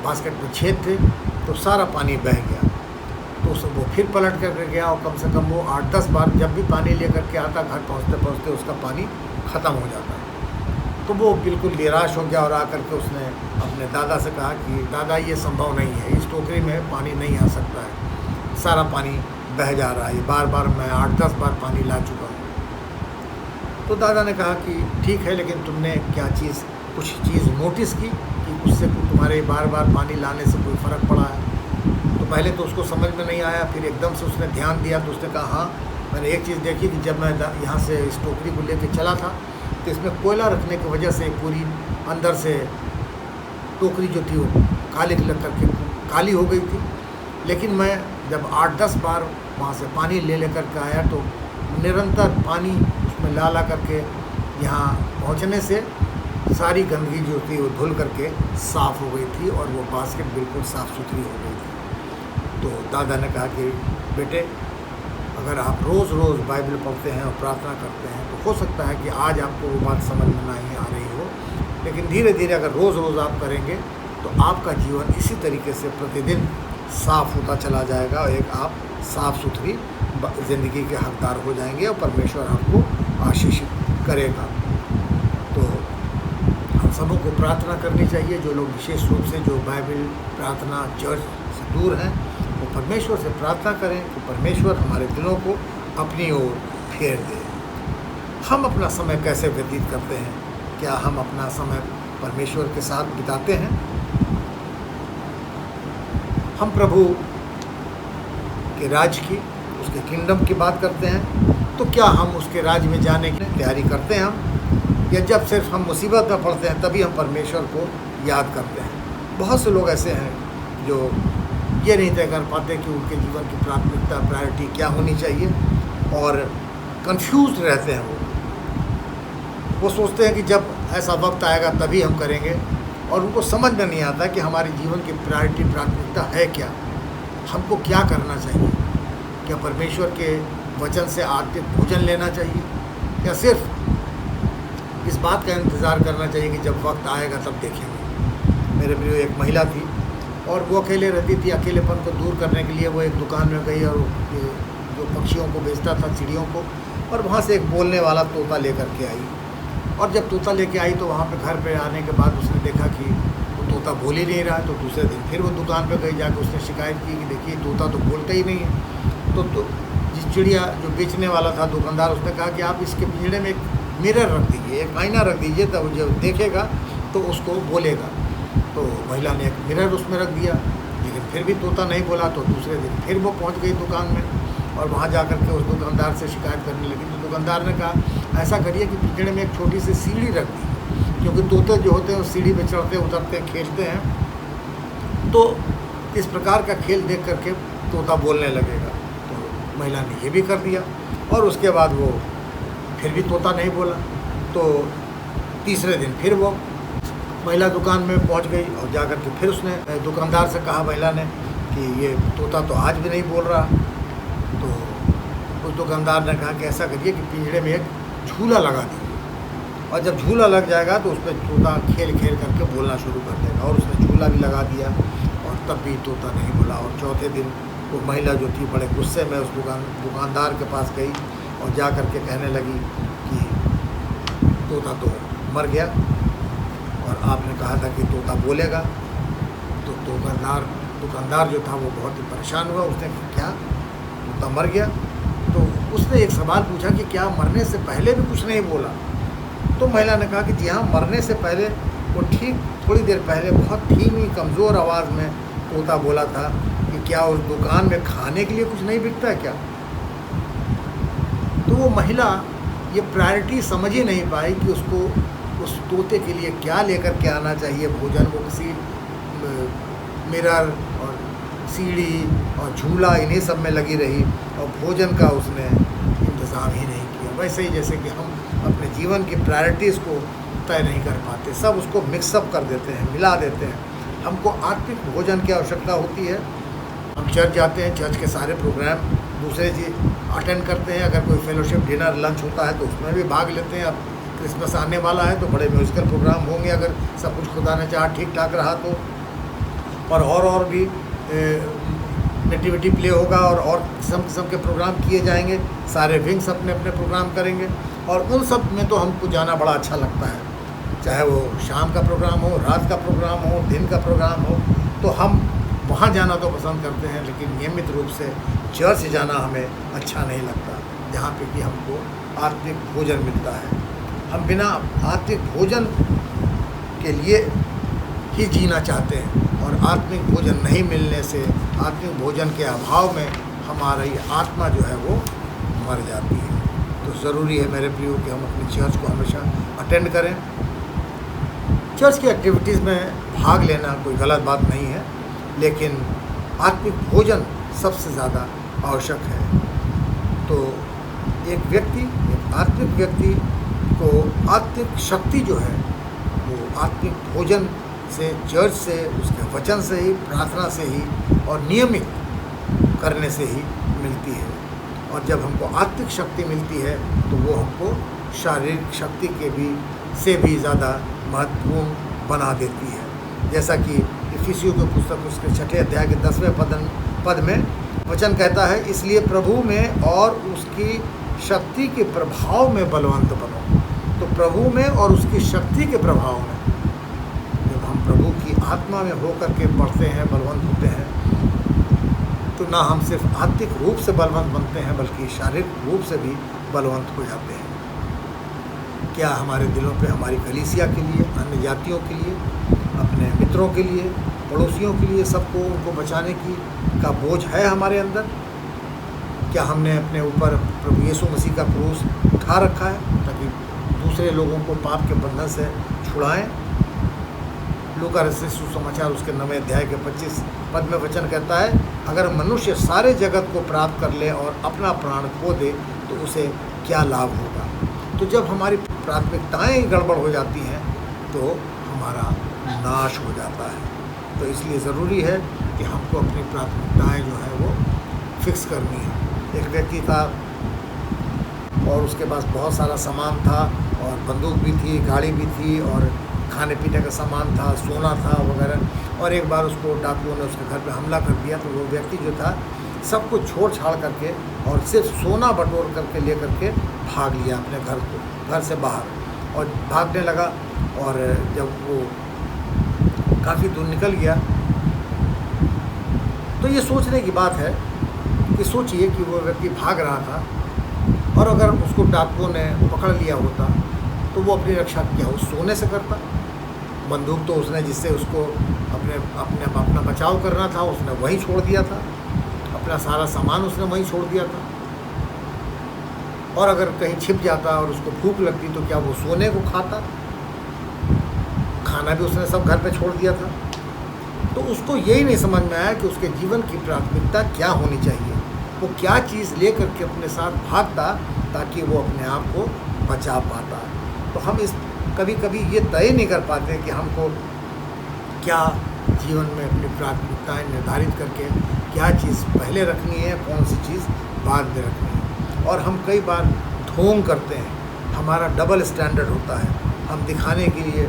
बास्केट में छेद थे, तो सारा पानी बह गया। तो वो फिर पलट कर गया, और कम से कम वो 8-10 बार जब भी पानी लेकर के आता, घर पहुँचते पहुँचते उसका पानी ख़त्म हो जाता। तो वो बिल्कुल निराश हो गया, और आकर के उसने अपने दादा से कहा कि दादा, ये संभव नहीं है, इस टोकरी में पानी नहीं आ सकता है, सारा पानी बह जा रहा है, बार बार मैं 8-10 बार पानी ला चुका हूँ। तो दादा ने कहा कि ठीक है, लेकिन तुमने कुछ चीज़ नोटिस की कि उससे तुम्हारे बार बार पानी लाने से कोई फ़र्क पड़ा है? तो पहले तो उसको समझ में नहीं आया, फिर एकदम से उसने ध्यान दिया, तो उसने कहा हाँ, मैंने एक चीज़ देखी कि जब मैं यहाँ से इस टोकरी को लेके चला था, तो इसमें कोयला रखने की वजह से पूरी अंदर से टोकरी जो थी वो लग करके काली हो गई थी। लेकिन मैं जब 8-10 बार वहाँ से पानी ले कर के आया, तो निरंतर पानी उसमें ला करके यहाँ पहुँचने से सारी गंदगी जो थी वो धुल करके साफ़ हो गई थी, और वो बास्केट बिल्कुल साफ़ सुथरी हो गई थी। तो दादा ने कहा कि बेटे, अगर आप रोज़ बाइबल पढ़ते हैं और प्रार्थना करते हैं, तो हो सकता है कि आज आपको वो बात समझ में नहीं आ रही हो, लेकिन धीरे धीरे अगर रोज़ आप करेंगे तो आपका जीवन इसी तरीके से प्रतिदिन साफ़ होता चला जाएगा, और एक आप साफ़ सुथरी ज़िंदगी के हकदार हो जाएंगे, और परमेश्वर आपको आशीषित करेगा। तो हम सबों को प्रार्थना करनी चाहिए, जो लोग विशेष रूप से जो बाइबल, प्रार्थना, चर्च से दूर हैं, वो परमेश्वर से प्रार्थना करें कि परमेश्वर हमारे दिलों को अपनी ओर फेर दे। हम अपना समय कैसे व्यतीत करते हैं? क्या हम अपना समय परमेश्वर के साथ बिताते हैं? हम प्रभु के राज्य की, उसके किंगडम की बात करते हैं, तो क्या हम उसके राज्य में जाने की तैयारी करते हैं हम, या जब सिर्फ हम मुसीबत में पड़ते हैं तभी हम परमेश्वर को याद करते हैं? बहुत से लोग ऐसे हैं जो ये नहीं तय कर पाते कि उनके जीवन की प्राथमिकता, प्रायोरिटी क्या होनी चाहिए, और कंफ्यूज रहते हैं। वो सोचते हैं कि जब ऐसा वक्त आएगा तभी हम करेंगे, और उनको समझ में नहीं आता कि हमारे जीवन की प्रायोरिटी, प्राथमिकता है क्या, हमको क्या करना चाहिए। क्या परमेश्वर के वचन से आत्मिक भोजन लेना चाहिए, या सिर्फ इस बात का इंतज़ार करना चाहिए कि जब वक्त आएगा तब देखेंगे? मेरे प्रिय एक महिला थी और वो अकेले रहती थी। अकेलेपन को दूर करने के लिए वो एक दुकान में गई और ये जो पक्षियों को बेचता था, चिड़ियों को, और वहाँ से एक बोलने वाला तोता लेकर के आई। और जब तोता लेके आई तो वहाँ पे घर पे आने के बाद उसने देखा कि वो तोता बोल ही नहीं रहा है। तो दूसरे दिन फिर वो दुकान पे गई, जाकर उसने शिकायत की कि देखिए तोता तो बोलता ही नहीं है। तो जिस चिड़िया जो बेचने वाला था दुकानदार, उसने कहा कि आप इसके पिंजड़े में एक मिरर रख दीजिए, एक आईना रख दीजिए, तब जब देखेगा तो उसको बोलेगा। तो महिला ने एक मिरर उसमें रख दिया, लेकिन फिर भी तोता नहीं बोला। तो दूसरे दिन फिर वो पहुंच गई दुकान में और वहां जाकर के उस दुकानदार से शिकायत करने लगी। तो दुकानदार ने कहा ऐसा करिए कि पिंजड़े में एक छोटी सी सीढ़ी रख दी, क्योंकि तोते जो होते हैं उस सीढ़ी पे चढ़ते उतरते खेलते हैं, तो इस प्रकार का खेल देख करके तोता बोलने लगेगा। तो महिला ने ये भी कर दिया और उसके बाद वो फिर भी तोता नहीं बोला। तो तीसरे दिन फिर वो महिला दुकान में पहुंच गई और जाकर के फिर उसने दुकानदार से कहा महिला ने कि ये तोता तो आज भी नहीं बोल रहा। तो उस दुकानदार ने कहा कि ऐसा करिए कि पिंजड़े में एक झूला लगा दीजिए, और जब झूला लग जाएगा तो उस पर तोता खेल खेल करके बोलना शुरू कर देगा। और उसने झूला भी लगा दिया और तब भी तोता नहीं बोला। और चौथे दिन वो महिला जो थी बड़े गुस्से में उस दुकानदार के पास गई और जा कर के कहने लगी कि तोता तो मर गया और आपने कहा था कि तोता बोलेगा। तो दुकानदार जो था वो बहुत ही परेशान हुआ। उसने कहा क्या तोता मर गया? तो उसने एक सवाल पूछा कि क्या मरने से पहले भी कुछ नहीं बोला? तो महिला ने कहा कि जी हाँ, मरने से पहले वो ठीक थोड़ी देर पहले बहुत धीमी कमज़ोर आवाज़ में तोता बोला था कि क्या उस दुकान में खाने के लिए कुछ नहीं बिकता है क्या? तो वो महिला ये प्रायोरिटी समझ ही नहीं पाई कि उसको उस तोते के लिए क्या लेकर के आना चाहिए भोजन। वो किसी मिरर और सीढ़ी और झूला इन्हीं सब में लगी रही और भोजन का उसने इंतज़ाम ही नहीं किया। वैसे ही जैसे कि हम अपने जीवन की प्रायोरिटीज़ को तय नहीं कर पाते, सब उसको मिक्सअप कर देते हैं, मिला देते हैं। हमको आत्मिक भोजन की आवश्यकता होती है। हम चर्च जाते हैं, चर्च के सारे प्रोग्राम दूसरे चीज़ अटेंड करते हैं। अगर कोई फेलोशिप डिनर लंच होता है तो उसमें भी भाग लेते हैं। अब क्रिसमस आने वाला है तो बड़े म्यूज़िकल प्रोग्राम होंगे, अगर सब कुछ खुदा ने चाहा ठीक ठाक रहा तो। और भी नेटिविटी प्ले होगा और किस्म के प्रोग्राम किए जाएंगे। सारे विंग्स अपने अपने प्रोग्राम करेंगे और उन सब में तो हमको जाना बड़ा अच्छा लगता है, चाहे वो शाम का प्रोग्राम हो, रात का प्रोग्राम हो, दिन का प्रोग्राम हो, तो हम वहाँ जाना तो पसंद करते हैं। लेकिन नियमित रूप से चर्च जाना हमें अच्छा नहीं लगता, जहाँ पे कि हमको आत्मिक भोजन मिलता है। हम बिना आत्मिक भोजन के लिए ही जीना चाहते हैं और आत्मिक भोजन नहीं मिलने से, आत्मिक भोजन के अभाव में हमारी आत्मा जो है वो मर जाती है। तो ज़रूरी है मेरे प्रियो कि हम अपनी चर्च को हमेशा अटेंड करें। चर्च की एक्टिविटीज़ में भाग लेना कोई गलत बात नहीं है, लेकिन आत्मिक भोजन सबसे ज़्यादा आवश्यक है। तो एक आत्मिक व्यक्ति को आत्मिक शक्ति जो है वो आत्मिक भोजन से, चर्च से, उसके वचन से ही, प्रार्थना से ही और नियमित करने से ही मिलती है। और जब हमको आत्मिक शक्ति मिलती है तो वो हमको शारीरिक शक्ति से भी ज़्यादा महत्वपूर्ण बना देती है। जैसा कि इफिसियों की पुस्तक उसके 6 अध्याय के 10वें पद में वचन कहता है, इसलिए प्रभु में और उसकी शक्ति के प्रभाव में बलवंत बनो। तो प्रभु में और उसकी शक्ति के प्रभाव में, जब हम प्रभु की आत्मा में होकर के बढ़ते हैं, बलवंत होते हैं, तो ना हम सिर्फ आत्मिक रूप से बलवंत बनते हैं बल्कि शारीरिक रूप से भी बलवंत हो जाते हैं। क्या हमारे दिलों पे हमारी कलीसिया के लिए, अन्य जातियों के लिए, अपने मित्रों के लिए, पड़ोसियों के लिए, सबको उनको बचाने का बोझ है हमारे अंदर? क्या हमने अपने ऊपर प्रभु यीशु मसीह का क्रूस उठा रखा है ताकि दूसरे लोगों को पाप के बंधन से छुड़ाएं? लूका रचित सुसमाचार उसके 9वें अध्याय के 25 पद में वचन कहता है, अगर मनुष्य सारे जगत को प्राप्त कर ले और अपना प्राण खो दे तो उसे क्या लाभ होगा? तो जब हमारी प्राथमिकताएं गड़बड़ हो जाती हैं तो हमारा नाश हो जाता है। तो इसलिए ज़रूरी है कि हमको अपनी प्राथमिकताएं जो है वो फिक्स करनी है। एक व्यक्ति था और उसके पास बहुत सारा सामान था और बंदूक भी थी, गाड़ी भी थी और खाने पीने का सामान था, सोना था वगैरह। और एक बार उसको डाकुओं ने उसके घर पे हमला कर दिया, तो वो व्यक्ति जो था सब कुछ छोड़ छाड़ करके और सिर्फ सोना बटोर करके ले करके भाग लिया अपने घर से बाहर और भागने लगा। और जब वो काफ़ी दूर निकल गया तो ये सोचने की बात है कि सोचिए कि वो व्यक्ति भाग रहा था और अगर उसको डाकुओं ने पकड़ लिया होता तो वो अपनी रक्षा क्या उस सोने से करता। बंदूक तो उसने जिससे उसको अपना बचाव करना था उसने वहीं छोड़ दिया था, अपना सारा सामान उसने वहीं छोड़ दिया था। और अगर कहीं छिप जाता और उसको भूख लगती तो क्या वो सोने को खाता? खाना भी उसने सब घर पे छोड़ दिया था। तो उसको यही नहीं समझ में आया कि उसके जीवन की प्राथमिकता क्या होनी चाहिए, वो क्या चीज़ ले करके अपने साथ भागता ताकि वो अपने आप को बचा पाता। तो हम इस कभी कभी ये तय नहीं कर पाते कि हमको क्या जीवन में अपनी प्राथमिकताएं निर्धारित करके क्या चीज़ पहले रखनी है, कौन सी चीज़ बाद में रखनी है। और हम कई बार ढोंग करते हैं, हमारा डबल स्टैंडर्ड होता है, हम दिखाने के लिए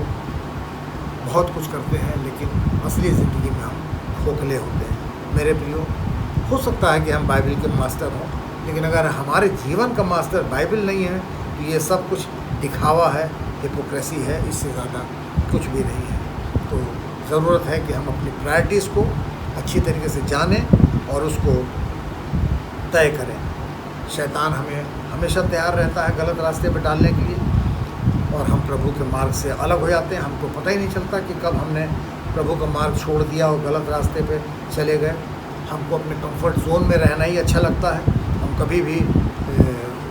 बहुत कुछ करते हैं लेकिन असली ज़िंदगी में हम खोखले होते हैं। मेरे प्रियो, हो सकता है कि हम बाइबल के मास्टर हों, लेकिन अगर हमारे जीवन का मास्टर बाइबल नहीं है तो ये सब कुछ दिखावा है, हिपोक्रेसी है, इससे ज़्यादा कुछ भी नहीं है। तो ज़रूरत है कि हम अपनी प्रायोरिटीज़ को अच्छी तरीके से जानें और उसको तय करें। शैतान हमें हमेशा तैयार रहता है गलत रास्ते पर डालने के लिए और हम प्रभु के मार्ग से अलग हो जाते हैं। हमको पता ही नहीं चलता कि कब हमने प्रभु का मार्ग छोड़ दिया और गलत रास्ते पे चले गए। हमको अपने कंफर्ट जोन में रहना ही अच्छा लगता है, हम कभी भी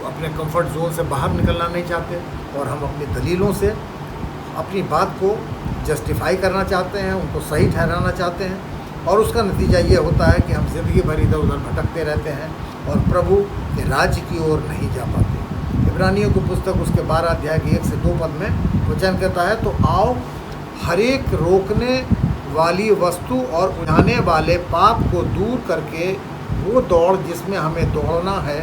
अपने कंफर्ट जोन से बाहर निकलना नहीं चाहते और हम अपनी दलीलों से अपनी बात को जस्टिफाई करना चाहते हैं, उनको सही ठहराना चाहते हैं। और उसका नतीजा ये होता है कि हम ज़िंदगी भर इधर उधर भटकते रहते हैं और प्रभु के राज्य की ओर नहीं जा पाते। इब्रानियों की पुस्तक उसके 12 अध्याय के 1 से 2 पद में वचन कहता है, तो आओ हर एक रोकने वाली वस्तु और उठाने वाले पाप को दूर करके वो दौड़ जिसमें हमें दौड़ना है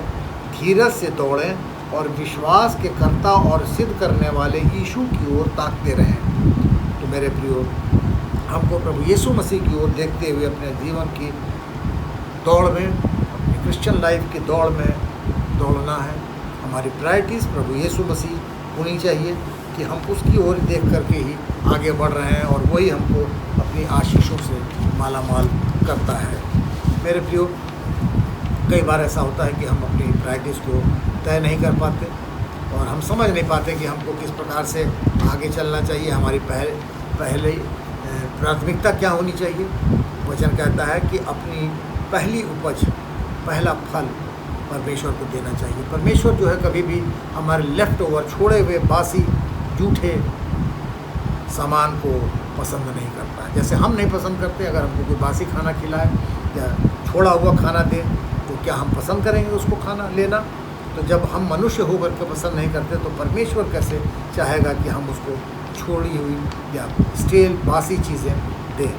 धीरज से दौड़ें और विश्वास के कर्ता और सिद्ध करने वाले यीशु की ओर ताकते रहें। तो मेरे प्रियो, हमको प्रभु यीशु मसीह की ओर देखते हुए अपने जीवन की दौड़ में, अपनी क्रिश्चियन लाइफ की दौड़ में दौड़ना है। हमारी प्रायोरिटीज़ प्रभु यीशु मसीह होनी चाहिए कि हम उसकी ओर देख करके ही आगे बढ़ रहे हैं और वही हमको अपनी आशीषों से माला माल करता है। मेरे प्रियो, कई बार ऐसा होता है कि हम अपनी प्रायोरिटीज़ को तय नहीं कर पाते और हम समझ नहीं पाते कि हमको किस प्रकार से आगे चलना चाहिए, हमारी पहले प्राथमिकता क्या होनी चाहिए। वचन कहता है कि अपनी पहली उपज, पहला फल परमेश्वर को देना चाहिए। परमेश्वर जो है कभी भी हमारे लेफ़्ट ओवर छोड़े हुए बासी जूठे सामान को पसंद नहीं करता है। जैसे हम नहीं पसंद करते, अगर हमको कोई बासी खाना खिलाए या छोड़ा हुआ खाना दे तो क्या हम पसंद करेंगे उसको खाना लेना? तो जब हम मनुष्य होकर के पसंद नहीं करते तो परमेश्वर कैसे चाहेगा कि हम उसको छोड़ी हुई या स्टेल बासी चीज़ें दें।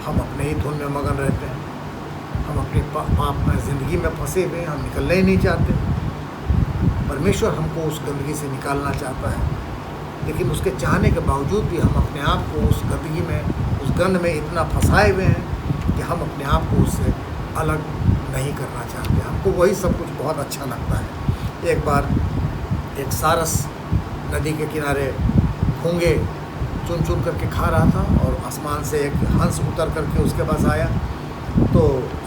हम अपने ही धुन में मगन रहते हैं, हम अपने पाप में ज़िंदगी में फंसे हुए हैं, हम निकलना ही नहीं चाहते। परमेश्वर हमको उस गंदगी से निकालना चाहता है, लेकिन उसके चाहने के बावजूद भी हम अपने आप को उस गंदगी में, उस गंद में इतना फंसाए हुए हैं कि हम अपने आप को उससे अलग नहीं करना चाहते। हमको वही सब कुछ बहुत अच्छा लगता है। एक बार एक सारस नदी के किनारे घोंगे चुन चुन करके खा रहा था और आसमान से एक हंस उतर करके उसके पास आया। तो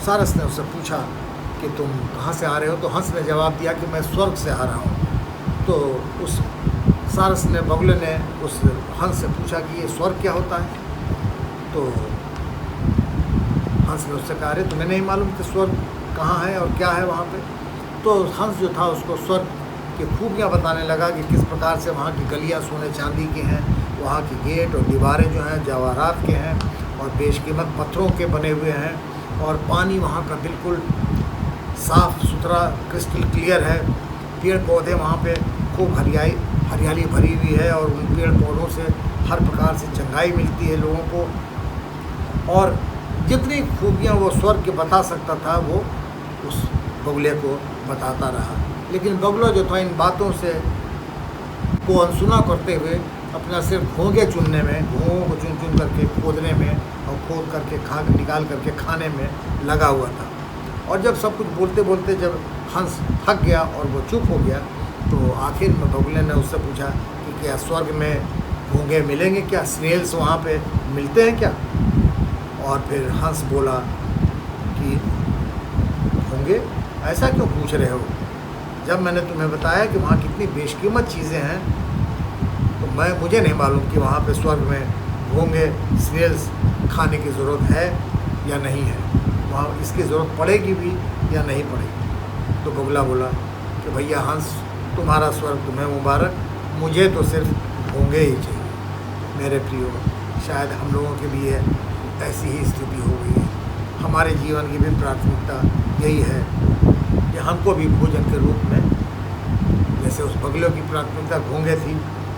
सारस ने उससे पूछा कि तुम कहाँ से आ रहे हो? तो हंस ने जवाब दिया कि मैं स्वर्ग से आ रहा हूँ। तो उस सारस ने, बगुले ने उस हंस से पूछा कि ये स्वर्ग क्या होता है? तो हंस ने उससे कहा, अरे तुम्हें नहीं मालूम कि स्वर्ग कहाँ है और क्या है वहाँ पे? तो हंस जो था उसको स्वर्ग की खूबियाँ बताने लगा कि किस प्रकार से वहाँ की गलियाँ सोने चांदी की हैं, वहाँ की गेट और दीवारें जो हैं जवाहरात के हैं और बेशकीमत पत्थरों के बने हुए हैं और पानी वहाँ का बिल्कुल साफ़ सुथरा क्रिस्टल क्लियर है। पेड़ पौधे वहाँ पे खूब हरियाली भरी हुई है और उन पेड़ पौधों से हर प्रकार से चंगाई मिलती है लोगों को। और जितनी खूबियाँ वो स्वर्ग के बता सकता था वो उस बगुले को बताता रहा, लेकिन बगुला जो था इन बातों से को अनसुना करते हुए अपना सिर्फ घोंघे चुनने में, घोंघों को चुन चुन करके खोदने में और खोद करके निकाल करके खाने में लगा हुआ था। और जब सब कुछ बोलते बोलते जब हंस थक गया और वो चुप हो गया, तो आखिर में बगुले ने उससे पूछा कि क्या स्वर्ग में घोंघे मिलेंगे क्या, स्नेल्स वहाँ पे मिलते हैं क्या? और फिर हंस बोला कि घोंघे, ऐसा क्यों पूछ रहे हो? जब मैंने तुम्हें बताया कि वहाँ कितनी बेशकीमत चीज़ें हैं, तो मुझे नहीं मालूम कि वहाँ पे स्वर्ग में घोंघे स्नेल्स खाने की ज़रूरत है या नहीं है, वहाँ इसकी ज़रूरत पड़ेगी भी या नहीं पड़ेगी। तो बगुला बोला कि भैया हंस, तुम्हारा स्वर्ग तुम्हें मुबारक, मुझे तो सिर्फ घोंघे ही चाहिए। मेरे प्रियो, शायद हम लोगों के लिए ऐसी ही स्थिति हो गई है। हमारे जीवन की भी प्राथमिकता यही है कि हमको भी भोजन के रूप में, जैसे उस बगुले की प्राथमिकता घोंघे थी,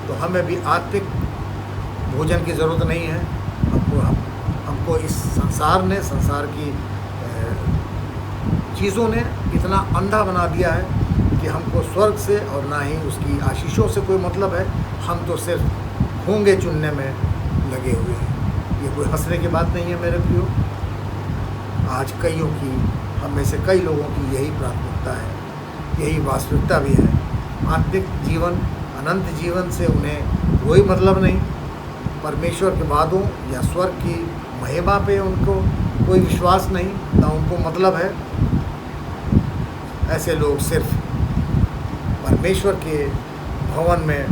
तो हमें भी आत्मिक भोजन की ज़रूरत नहीं है। हमको इस संसार की चीज़ों ने इतना अंधा बना दिया है कि हमको स्वर्ग से और ना ही उसकी आशीषों से कोई मतलब है। हम तो सिर्फ घोंघे चुनने में लगे हुए हैं। ये कोई हंसने की बात नहीं है मेरे प्रियो। आज हम में से कई लोगों की यही प्राथमिकता है, यही वास्तविकता भी है। आत्मिक जीवन, अनंत जीवन से उन्हें कोई मतलब नहीं। परमेश्वर के वादों या स्वर्ग की महिमा पे उनको कोई विश्वास नहीं, ना उनको मतलब है। ऐसे लोग सिर्फ परमेश्वर के भवन में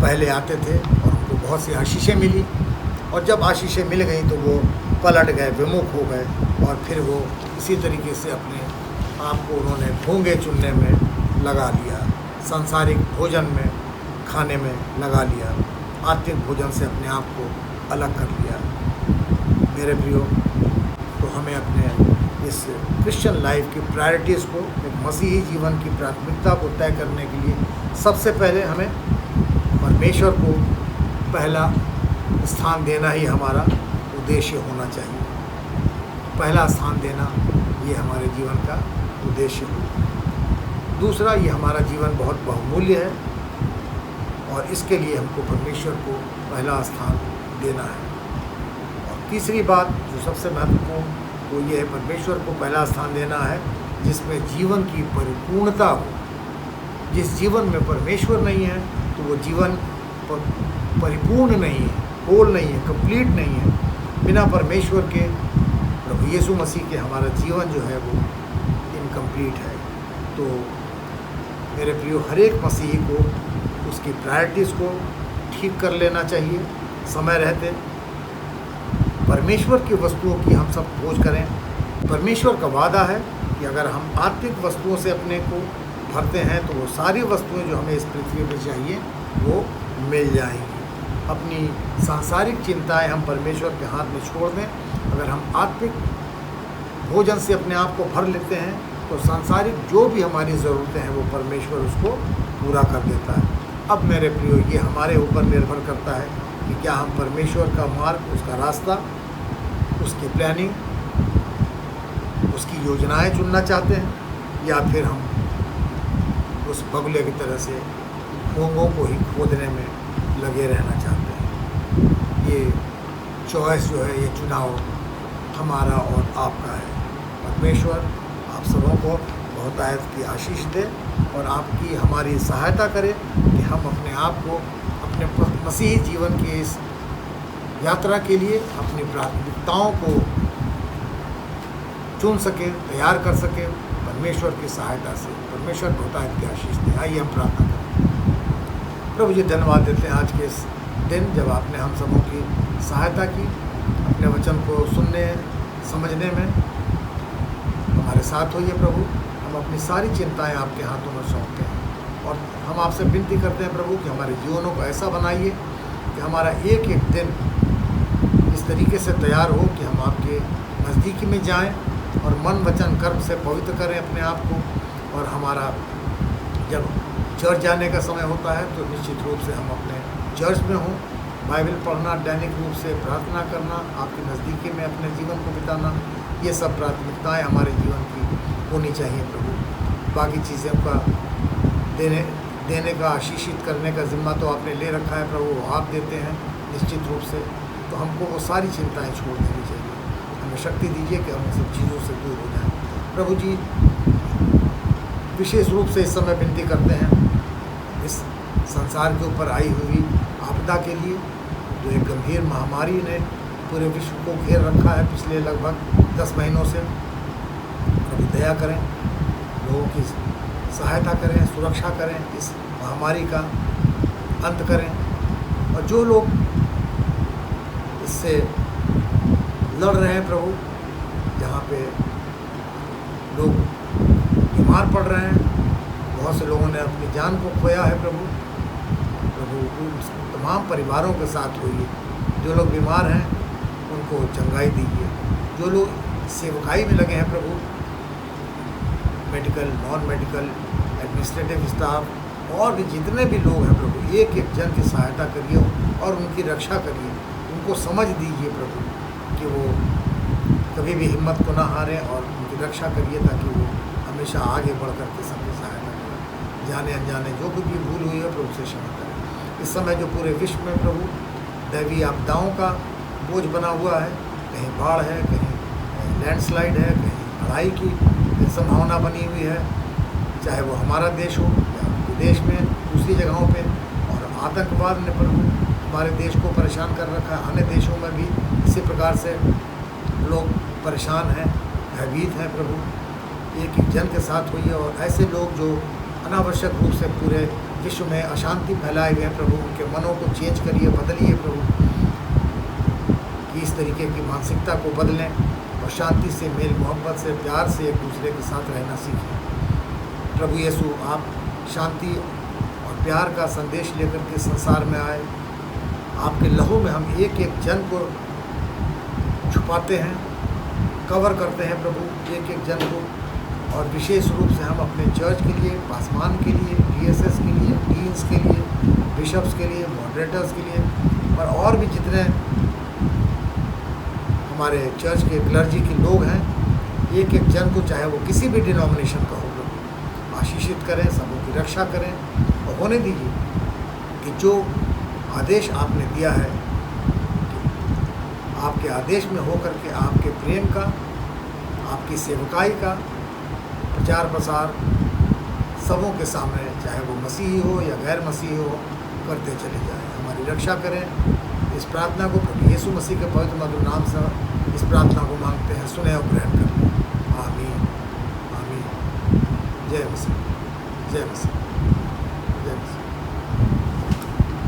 पहले आते थे और उनको बहुत सी आशीषें मिली, और जब आशीषें मिल गई तो वो पलट गए, विमुख हो गए, और फिर वो इसी तरीके से अपने आप को उन्होंने घोंघे चुनने में लगा लिया, सांसारिक भोजन में खाने में लगा लिया, आत्मिक भोजन से अपने आप को अलग कर लिया। मेरे प्रियो, तो हमें अपने इस क्रिश्चियन लाइफ की प्रायोरिटीज़ को, एक मसीही जीवन की प्राथमिकता को तय करने के लिए सबसे पहले हमें परमेश्वर को पहला स्थान देना ही हमारा उद्देश्य होना चाहिए। पहला स्थान देना ये हमारे जीवन का उद्देश्य हो। दूसरा, ये हमारा जीवन बहुत बहुमूल्य है और इसके लिए हमको परमेश्वर को पहला स्थान देना है। और तीसरी बात जो सबसे महत्वपूर्ण, वो ये है परमेश्वर को पहला स्थान देना है जिसमें जीवन की परिपूर्णता हो। जिस जीवन में परमेश्वर नहीं है तो वो जीवन परिपूर्ण नहीं है, होल नहीं है, कंप्लीट नहीं है। बिना परमेश्वर के, प्रभु यीशु मसीह के, हमारा जीवन जो है वो इनकम्प्लीट है। तो मेरे प्रियो, हर एक मसीही को उसकी प्रायोरिटीज़ को ठीक कर लेना चाहिए समय रहते। परमेश्वर की वस्तुओं की हम सब खोज करें। परमेश्वर का वादा है कि अगर हम आत्मिक वस्तुओं से अपने को भरते हैं तो वो सारी वस्तुएं जो हमें इस पृथ्वी पर चाहिए वो मिल जाएंगी। अपनी सांसारिक चिंताएं हम परमेश्वर के हाथ में छोड़ दें। अगर हम आत्मिक भोजन से अपने आप को भर लेते हैं तो सांसारिक जो भी हमारी ज़रूरतें हैं वो परमेश्वर उसको पूरा कर देता है। अब मेरे प्रियो, ये हमारे ऊपर निर्भर करता है कि क्या हम परमेश्वर का मार्ग, उसका रास्ता, उसकी प्लानिंग, उसकी योजनाएं चुनना चाहते हैं, या फिर हम उस बगुले की तरह से घोंघों को ही खोदने में लगे रहना चाहते हैं। ये चॉइस जो है, ये चुनाव हमारा और आपका है। परमेश्वर आप सबों को बहुत आयत की आशीष दे और आपकी हमारी सहायता करे कि हम अपने आप को अपने मसीही जीवन की इस यात्रा के लिए अपनी प्राथमिकताओं को चुन सकें, तैयार कर सकें परमेश्वर की सहायता से। परमेश्वर बहुत आयत की आशीष दे। आइए हम प्रार्थना करें। प्रभु जी, धन्यवाद देते हैं आज के इस दिन जब आपने हम सबों की सहायता की, अपने वचन को सुनने समझने में हमारे साथ होइए प्रभु। हम अपनी सारी चिंताएं आपके हाथों में सौंपते हैं और हम आपसे विनती करते हैं प्रभु कि हमारे जीवनों को ऐसा बनाइए कि हमारा एक एक दिन इस तरीके से तैयार हो कि हम आपके नज़दीकी में जाएं और मन वचन कर्म से पवित्र करें अपने आप को। और हमारा जब चर्च जाने का समय होता है तो निश्चित रूप से हम अपने चर्च में हों, बाइबल पढ़ना, दैनिक रूप से प्रार्थना करना, आपके नज़दीकी में अपने जीवन को बिताना, ये सब प्राथमिकताएं हमारे जीवन की होनी चाहिए प्रभु। बाकी चीज़ों का देने का, आशीषित करने का जिम्मा तो आपने ले रखा है प्रभु, वो आप देते हैं निश्चित रूप से। तो हमको वो सारी चिंताएं छोड़ देनी चाहिए। हमें शक्ति दीजिए कि हम इन सब चीज़ों से दूर हो जाएं। प्रभु जी, विशेष रूप से इस समय विनती करते हैं इस संसार के ऊपर आई हुई आपदा के लिए, जो एक गंभीर महामारी ने पूरे विश्व को घेर रखा है पिछले लगभग 10 महीनों से। प्रभु दया करें, लोगों की सहायता करें, सुरक्षा करें, इस महामारी का अंत करें। और जो लोग इससे लड़ रहे हैं प्रभु, जहाँ पे लोग बीमार पड़ रहे हैं, बहुत से लोगों ने अपनी जान को खोया है प्रभु, उन तमाम परिवारों के साथ होइए। जो लोग बीमार हैं उनको चंगाई दीजिए। जो लोग सेवकाई में लगे हैं प्रभु, medical, non medical, administrative staff और भी जितने भी लोग हैं प्रभु, एक एक जन की सहायता करिए और उनकी रक्षा करिए। उनको समझ दीजिए प्रभु कि वो कभी भी हिम्मत को ना हारें, और उनकी रक्षा करिए ताकि वो हमेशा आगे बढ़ कर के सबकी सहायता करें। जाने अनजाने जो कुछ भी भूल हुई है प्रभु से क्षमा करें। इस समय जो पूरे विश्व में प्रभु दैवीय आपदाओं का बोझ बना हुआ है, कहीं बाढ़ है, कहीं लैंडस्लाइड है, कहीं लड़ाई की संभावना बनी हुई है, चाहे वो हमारा देश हो या विदेश में दूसरी जगहों पे, और आतंकवाद ने प्रभु हमारे देश को परेशान कर रखा है। अन्य देशों में भी इसी प्रकार से लोग परेशान हैं, भयभीत हैं प्रभु। एक एक जन के साथ हुई है, और ऐसे लोग जो अनावश्यक रूप से पूरे विश्व में अशांति फैलाए हुए हैं प्रभु, उनके मनों को चेंज करिए, बदलिए प्रभु, कि इस तरीके की मानसिकता को बदलें और शांति से, मेल मोहब्बत से, प्यार से एक दूसरे के साथ रहना सीखें। प्रभु यीशु, आप शांति और प्यार का संदेश लेकर के संसार में आए। आपके लहू में हम एक एक जन को छुपाते हैं, कवर करते हैं प्रभु, एक एक जन को। और विशेष रूप से हम अपने चर्च के लिए, पासवान के लिए, DSS के लिए, डीन्स के लिए, बिशप्स के लिए, मॉडरेटर्स के लिए, और भी जितने हमारे चर्च के क्लर्जी के लोग हैं, एक एक जन को, चाहे वो किसी भी डिनोमिनेशन का हो प्रभु, आशीषित करें, सबों की रक्षा करें। और होने दीजिए कि जो आदेश आपने दिया है, आपके आदेश में होकर के आपके प्रेम का, आपकी सेवकाई का प्रचार प्रसार सबों के सामने, चाहे वो मसीही हो या गैर मसीही हो, करते चले जाएं। हमारी रक्षा करें। इस प्रार्थना को प्रभु यीशु मसीह के पवित्र मधुर नाम से इस प्रार्थना को मांगते हैं, सुने और ग्रहण करें। आमीन, आमीन। जय मसीह, जय मसीह।